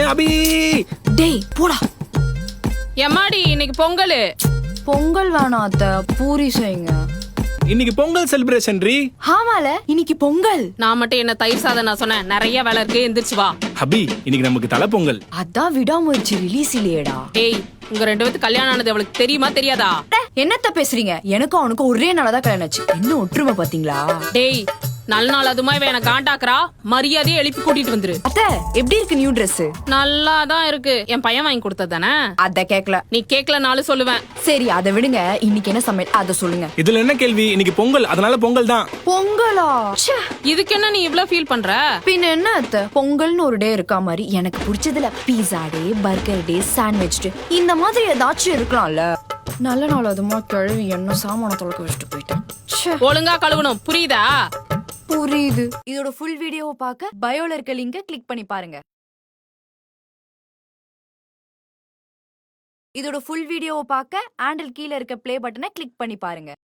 அபி டேய் போடா. எம்மாடி இன்னைக்கு பொங்கல். பொங்கல் வேணாம் அத்தை, பூரி செய்யுங்க. இன்னைக்கு பொங்கல் செலிப்ரேஷன் ரீ. ஆமால இன்னைக்கு பொங்கல். நான் மட்டும் என்ன தயிர் சாதம் நான் சொன்னேன், நிறைய வேலை இருக்கு, எந்திரிச்சு வா. அபி இன்னைக்கு நமக்கு தலை பொங்கல். அதான் விடாமுயற்சி ரிலீஸ் இல்லையேடா. டேய் உங்க ரெண்டு பேத்துக்கு கல்யாணம் ஆனது அவளுக்கு தெரியுமா தெரியாதா? என்னத்த பேசுறீங்க? எனக்கும் அவனுக்கும் ஒரே நாளதான் கல்யாணம் ஆச்சு. இன்னும் ஒற்றுமை பாத்தீங்களா? டேய் நல்ல நாள் அதுமா இவன் என்ன காண்டாக்குறா, மரியாதையை எழுப்பி கூட்டிட்டு வந்துரு. அத்தை எப்படி இருக்கு நியூ Dress? நல்லா தான் இருக்கு, என் பையன் வாங்கி கொடுத்ததானே. அத கேக்கல. நீ கேக்கலனாலும் சொல்லுவேன். சரி அத விடுங்க, இன்னைக்கு என்ன சமையல் அத சொல்லுங்க. இதுல என்ன கேள்வி? இன்னைக்கு பொங்கல், அதனால பொங்கல் தான். பொங்கலா? ச்சே. இதுக்கு என்ன நீ இவ்ளோ ஃபீல் பண்ற? பின்ன என்ன அத்தை, பொங்கல்னு ஒரு டே இருக்கா மாதிரி எனக்கு பிடிச்சதுல பீஸா டே, பர்கர் டே, சாண்ட்விச் டே இந்த மாதிரி ஏதாச்சும் இருக்கலாம்ல. நல்ல நாள் அதுமா கழுவி என்ன சாமான தொலைக்க வச்சுட்டு போயிட்டேன். ஒழுங்கா கழுவணும், புரியுதா? புரியுது. இதோட ஃபுல் வீடியோவை பார்க்க பயோல இருக்க லிங்கை கிளிக் பண்ணி பாருங்க. இதோட ஃபுல் வீடியோவை பார்க்க ஹேண்டில் கீழே இருக்க ப்ளே பட்டனை கிளிக் பண்ணி பாருங்க.